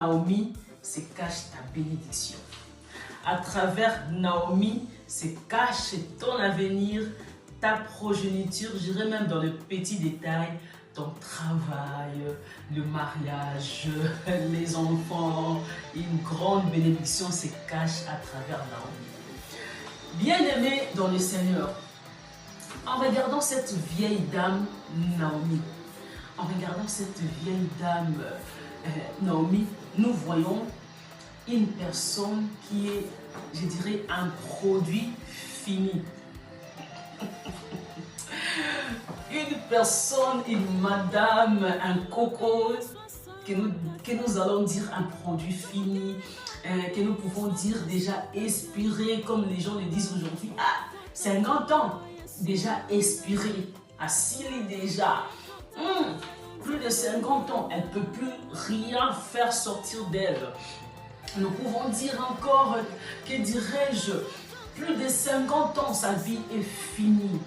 Naomi se cache ta bénédiction. À travers Naomi se cache ton avenir, ta progéniture, je dirais même dans le petit détail, ton travail, le mariage, les enfants. Une grande bénédiction se cache à travers Naomi. Bien-aimés dans le Seigneur, en regardant cette vieille dame Naomi, Naomi, nous voyons une personne qui est, je dirais, un produit fini. Une personne, une madame, un coco, que nous allons dire un produit fini, que nous pouvons dire déjà expiré, comme les gens le disent aujourd'hui. Ah, 50 ans, déjà expiré, assis déjà. Plus de 50 ans, elle ne peut plus rien faire sortir d'elle. Nous pouvons dire encore, que dirais-je, plus de 50 ans, sa vie est finie.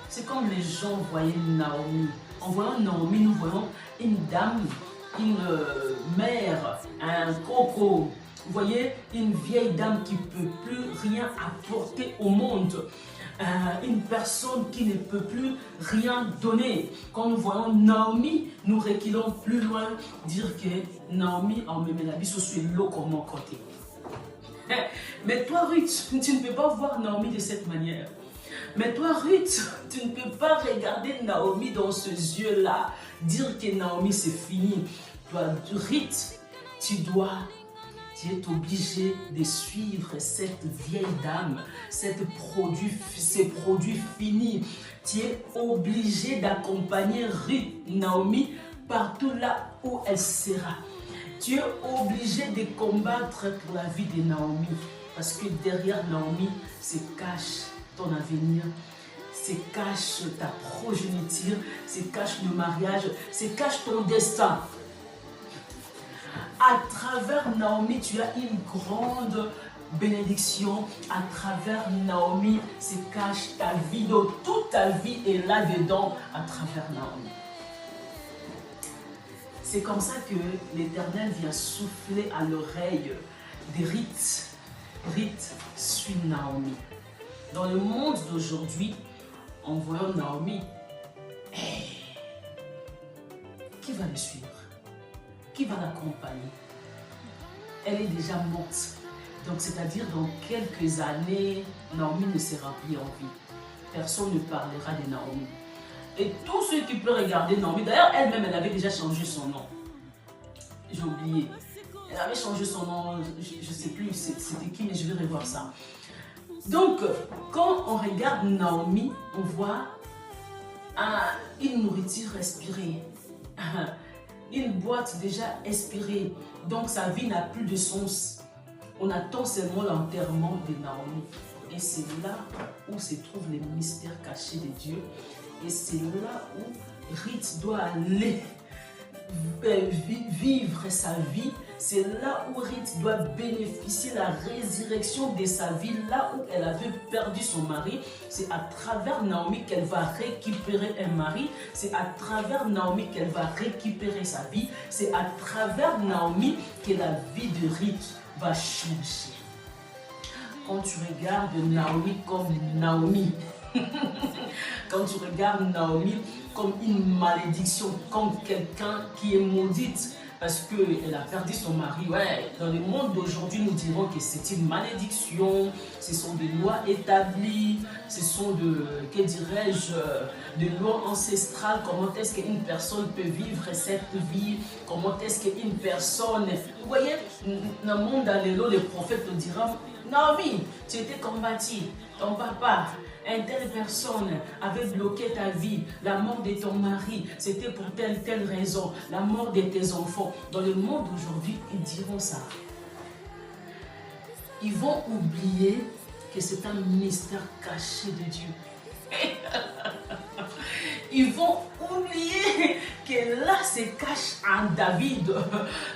C'est comme les gens voyaient Naomi. En voyant Naomi, nous voyons une dame, une mère, un coco. Vous voyez, une vieille dame qui ne peut plus rien apporter au monde. Une personne qui ne peut plus rien donner. Quand nous voyons Naomi, nous reculons plus loin, dire que Naomi en Méménabiso suit l'eau comme mon côté. Mais toi, Ruth, tu ne peux pas voir Naomi de cette manière. Mais toi, Ruth, tu ne peux pas regarder Naomi dans ce yeux-là, dire que Naomi c'est fini. Toi, Ruth, tu es obligé de suivre cette vieille dame, ces produits finis. Tu es obligé d'accompagner Ruth, Naomi, partout là où elle sera. Tu es obligé de combattre pour la vie de Naomi. Parce que derrière Naomi se cache ton avenir, se cache ta progéniture, se cache le mariage, se cache ton destin. À travers Naomi, tu as une grande bénédiction. À travers Naomi se cache ta vie. Donc toute ta vie est là-dedans à travers Naomi. C'est comme ça que l'Éternel vient souffler à l'oreille de Ruth. Ruth suit Naomi. Dans le monde d'aujourd'hui, en voyant Naomi, qui va le suivre? Qui va l'accompagner? Elle est déjà morte. Donc, c'est-à-dire, dans quelques années, Naomi ne sera plus en vie. Personne ne parlera de Naomi. Et tous ceux qui peuvent regarder Naomi, d'ailleurs, elle-même, elle avait déjà changé son nom. J'ai oublié. Elle avait changé son nom, je ne sais plus c'était qui, mais je vais revoir ça. Donc, quand on regarde Naomi, on voit une nourriture respirée, une boîte déjà expirée. Donc, sa vie n'a plus de sens. On attend seulement l'enterrement de Naomi. Et c'est là où se trouvent les mystères cachés de Dieu. Et c'est là où Ruth doit aller vivre sa vie. C'est là où Ruth doit bénéficier de la résurrection de sa vie, là où elle avait perdu son mari. C'est à travers Naomi qu'elle va récupérer un mari. C'est à travers Naomi qu'elle va récupérer sa vie. C'est à travers Naomi que la vie de Ruth va changer. Quand tu regardes Naomi comme Naomi, quand tu regardes Naomi comme une malédiction, comme quelqu'un qui est maudite parce qu'elle a perdu son mari. Ouais, dans le monde d'aujourd'hui, nous dirons que c'est une malédiction, ce sont des lois établies, ce sont que dirais-je, des lois ancestrales. Comment est-ce qu'une personne peut vivre cette vie? Comment est-ce qu'une personne... Vous voyez, dans le monde d'Allélo, les prophètes te diront, Naomi, tu étais combattue, ton papa, une telle personne avait bloqué ta vie, la mort de ton mari, c'était pour telle raison, la mort de tes enfants. Dans le monde d'aujourd'hui, ils diront ça. Ils vont oublier que c'est un mystère caché de Dieu. Ils vont oublier que là se cache un David,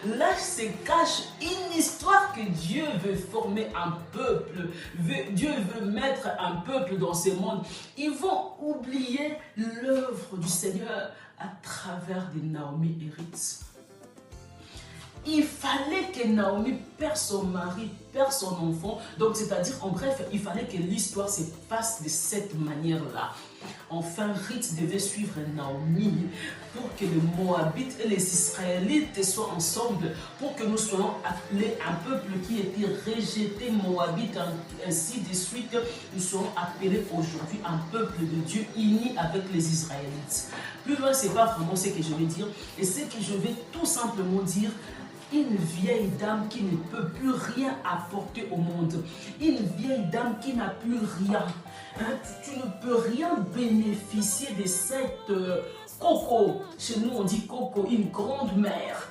là se cache une histoire que Dieu veut former un peuple, Dieu veut mettre un peuple dans ce monde. Ils vont oublier l'œuvre du Seigneur à travers des Naomi et Ruth. il fallait que Naomi perde son mari, perde son enfant. Donc, c'est-à-dire, en bref, il fallait que l'histoire se passe de cette manière-là. Enfin, Ruth devait suivre Naomi pour que les Moabites et les Israélites soient ensemble, pour que nous soyons appelés un peuple qui était rejeté, Moabite, ainsi de suite. Nous serons appelés aujourd'hui un peuple de Dieu uni avec les Israélites. Plus loin, ce n'est pas vraiment ce que je vais dire, et ce que je vais tout simplement dire. Une vieille dame qui ne peut plus rien apporter au monde. Une vieille dame qui n'a plus rien. Hein, tu ne peux rien bénéficier de cette coco. Chez nous, on dit coco, une grande mère.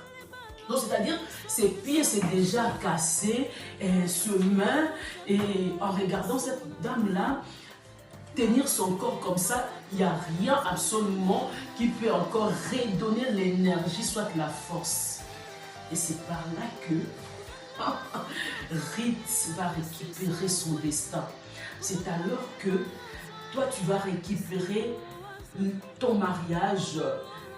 Donc, c'est-à-dire, ses pieds sont déjà cassés, ses mains. Et en regardant cette dame-là, tenir son corps comme ça, il n'y a rien absolument qui peut encore redonner l'énergie, soit la force. Et c'est par là que Ruth va récupérer son destin. C'est alors que toi, tu vas récupérer ton mariage,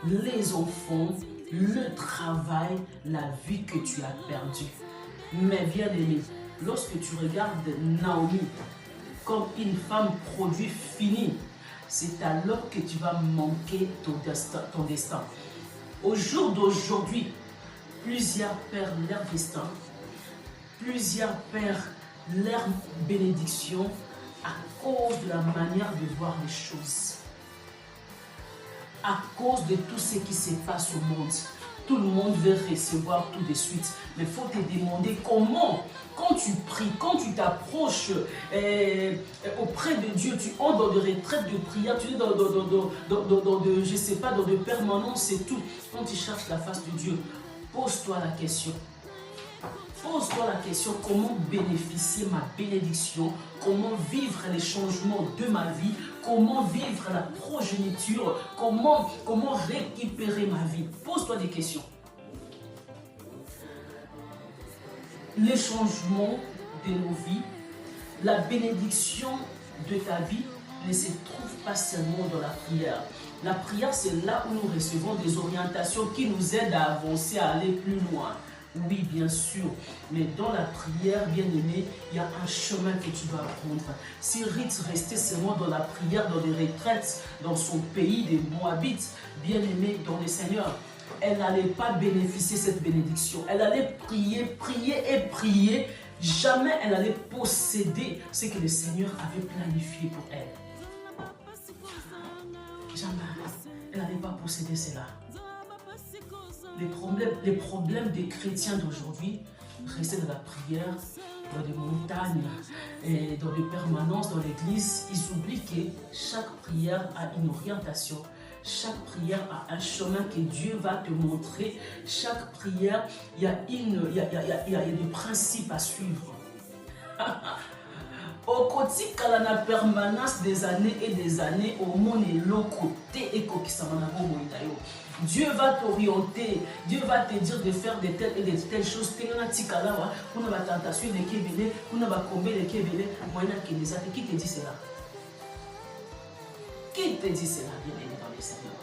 les enfants, le travail, la vie que tu as perdue. Mais bien aimé, lorsque tu regardes Naomi comme une femme produit fini, c'est alors que tu vas manquer ton destin. Au jour d'aujourd'hui, plusieurs perdent leur destin, plusieurs perdent leur bénédiction à cause de la manière de voir les choses. À cause de tout ce qui se passe au monde. Tout le monde veut recevoir tout de suite. Mais il faut te demander comment, quand tu pries, quand tu t'approches auprès de Dieu, tu entres dans des retraites de prière, tu es dans je sais pas, dans des permanences et tout. Quand tu cherches la face de Dieu, pose-toi la question. Pose-toi la question, comment bénéficier ma bénédiction, comment vivre les changements de ma vie, comment vivre la progéniture, comment récupérer ma vie. Pose-toi des questions. Les changements de nos vies, la bénédiction de ta vie ne se trouve pas seulement dans la prière. La prière, c'est là où nous recevons des orientations qui nous aident à avancer, à aller plus loin. Oui, bien sûr, mais dans la prière, bien aimé, il y a un chemin que tu dois prendre. Si Ruth restait seulement dans la prière, dans les retraites, dans son pays des Moabites, bien aimé dans le Seigneur, elle n'allait pas bénéficier de cette bénédiction. Elle allait prier, prier et prier. Jamais elle allait posséder ce que le Seigneur avait planifié pour elle. Jamais. Elle n'allait pas posséder cela. Les problèmes des chrétiens d'aujourd'hui, rester dans la prière, dans des montagnes, et dans des permanences, dans l'église, ils oublient que chaque prière a une orientation. Chaque prière a un chemin que Dieu va te montrer. Chaque prière, il y a des principes à suivre. Au côté de la permanence des années et des années, au monde est l'autre côté et Dieu va t'orienter, Dieu va te dire de faire de telles et de telles choses. Qui te dit cela? Qui te dit cela, bien-aimé dans le Seigneur?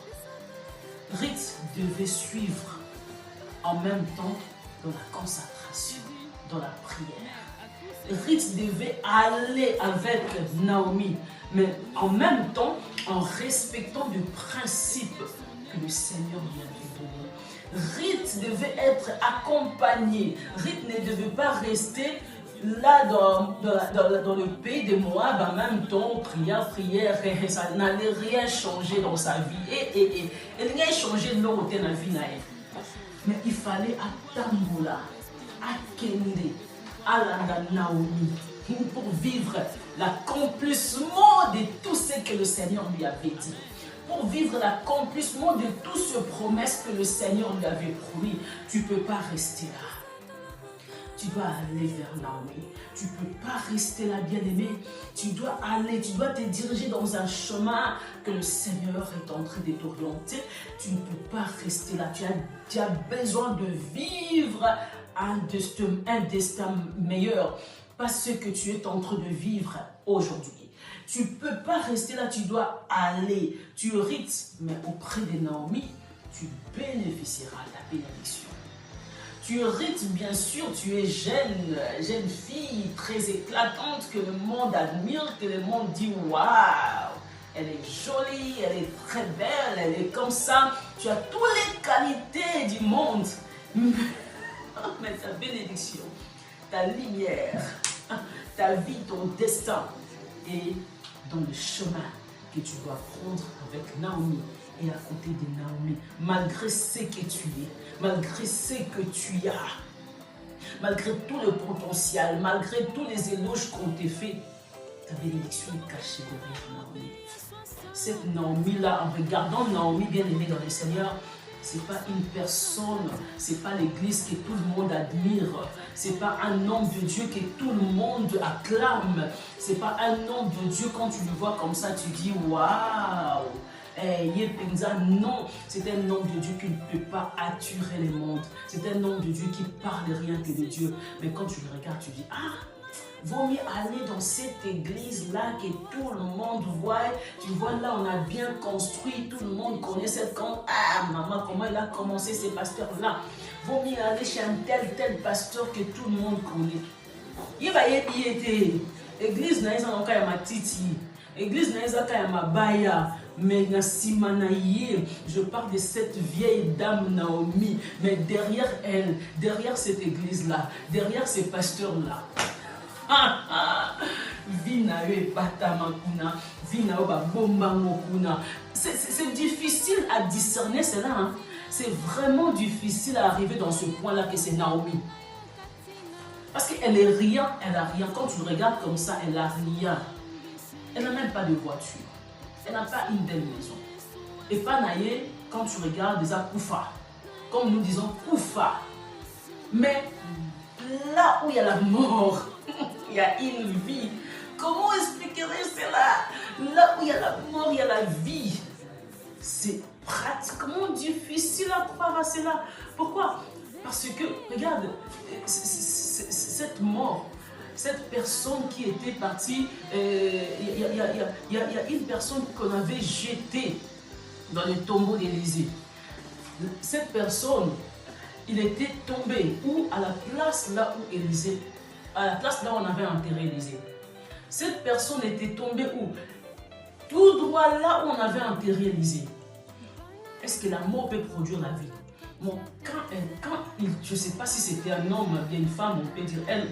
Ruth devait suivre en même temps dans la consacration, dans la prière. Ruth devait aller avec Naomi, mais en même temps en respectant le principe que le Seigneur lui avait donné. Ruth devait être accompagnée. Ruth ne devait pas rester là dans le pays de Moab en même temps, prière, ça n'allait rien changer dans sa vie. Et rien changer dans la vie. Mais il fallait à Tamboula, à Kende, à la Naomi, pour vivre l'accomplissement de tout ce que le Seigneur lui avait dit. Pour vivre l'accomplissement de toutes ces promesses que le Seigneur lui avait promis. Tu ne peux pas rester là. Tu dois aller vers Naomi. Tu ne peux pas rester là, bien-aimé. Tu dois aller, tu dois te diriger dans un chemin que le Seigneur est en train de t'orienter. Tu ne peux pas rester là. Tu as besoin de vivre un destin meilleur. Pas ce que tu es en train de vivre aujourd'hui. Tu ne peux pas rester là, tu dois aller. Tu rites, mais auprès de Naomi, tu bénéficieras de la bénédiction. Tu es Ruth, bien sûr, tu es jeune fille, très éclatante, que le monde admire, que le monde dit waouh, elle est jolie, elle est très belle, elle est comme ça. Tu as toutes les qualités du monde. Mais ta bénédiction, ta lumière, ta vie, ton destin est dans le chemin que tu dois prendre avec Naomi et à côté de Naomi, malgré ce que tu es, malgré ce que tu as, malgré tout le potentiel, malgré tous les éloges qu'on t'a fait, ta bénédiction est cachée derrière Naomi. Cette Naomi-là, en regardant Naomi bien aimée dans le Seigneur, ce n'est pas une personne, ce n'est pas l'église que tout le monde admire, ce n'est pas un homme de Dieu que tout le monde acclame, ce n'est pas un homme de Dieu, quand tu le vois comme ça, tu dis waouh, non, c'est un homme de Dieu qui ne peut pas attirer le monde, c'est un homme de Dieu qui parle rien que de Dieu, mais quand tu le regardes, tu dis ah, vaut mieux aller dans cette église-là que tout le monde voit. Tu vois, là, on a bien construit, tout le monde connaît cette camp. Ah, maman, comment il a commencé ces pasteurs-là. Vaut mieux aller chez un tel pasteur que tout le monde connaît. Il va y être église, n'a pas ma titi. Église, n'a pas ma baya. Mais je parle de cette vieille dame Naomi. Mais derrière elle, derrière cette église-là, derrière ces pasteurs-là, c'est difficile à discerner cela. Hein? C'est vraiment difficile à arriver dans ce point-là que c'est Naomi. Parce qu'elle est rien, elle a rien. Quand tu le regardes comme ça, elle a rien. Elle n'a même pas de voiture. Elle n'a pas une belle maison. Et pas naïe, quand tu regardes des Koufa, comme nous disons Koufa. Mais là où il y a la mort, il y a une vie. Comment expliquerait cela? Là où il y a la mort, il y a la vie. C'est pratiquement difficile à croire à cela. Pourquoi? Parce que, regarde, cette mort, cette personne qui était partie, il y a une personne qu'on avait jetée dans le tombeau d'Élysée. Cette personne, il était tombé où? À la place là où Élysée, à la place là où on avait enterré Élysée. Cette personne était tombée où? Tout droit là où on avait enterré Élysée. Est-ce que la mort peut produire la vie? Bon, je ne sais pas si c'était un homme ou une femme, on peut dire elle,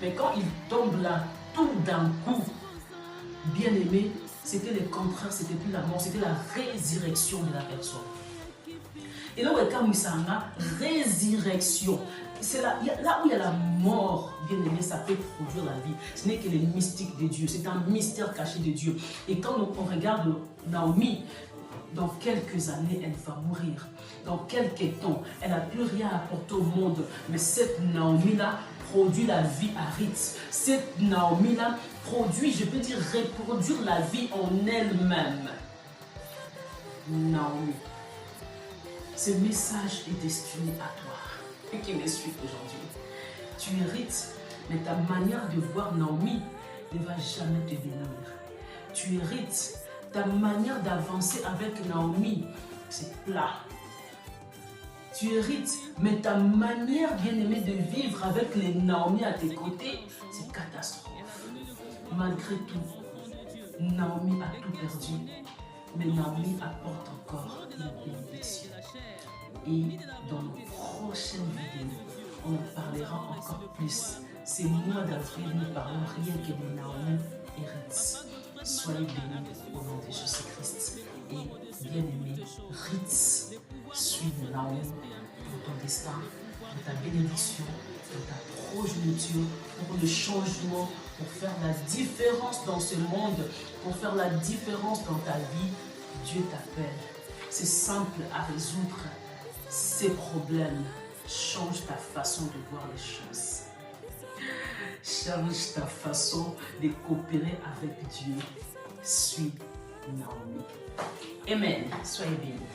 mais quand il tombe là, tout d'un coup, bien aimé, c'était le contraire, c'était plus la mort, c'était la résurrection de la personne. Et là où il y a résurrection, c'est là où il y a la mort, bien aimé, ça peut produire la vie. Ce n'est que le mystique de Dieu, c'est un mystère caché de Dieu. Et quand on regarde Naomi, dans quelques années, elle va mourir. Dans quelques temps, elle n'a plus rien à apporter au monde. Mais cette Naomi-là produit la vie à Ruth. Cette Naomi-là produit, je peux dire, reproduire la vie en elle-même. Naomi, ce message est destiné à toi qui me suis aujourd'hui. Tu es Ruth, mais ta manière de voir Naomi ne va jamais te bénir. Tu es Ruth, ta manière d'avancer avec Naomi, c'est plat. Tu es Ruth, mais ta manière bien aimée de vivre avec les Naomi à tes côtés, c'est catastrophe. Malgré tout, Naomi a tout perdu, mais Naomi apporte encore une bénédiction. Et dans nos prochaines vidéos, on en parlera encore plus. Ces mois d'avril, nous parlons rien que de Naomi et Ruth. Soyez bénis au nom de Jésus-Christ. Et bien aimé, Ruth, suis Naomi pour ton destin, pour ta bénédiction, pour ta progéniture, pour le changement, pour faire la différence dans ce monde, pour faire la différence dans ta vie. Dieu t'appelle. C'est simple à résoudre ces problèmes. Change ta façon de voir les choses. Change ta façon de coopérer avec Dieu. Suis Naomi. Amen. Soyez bénis.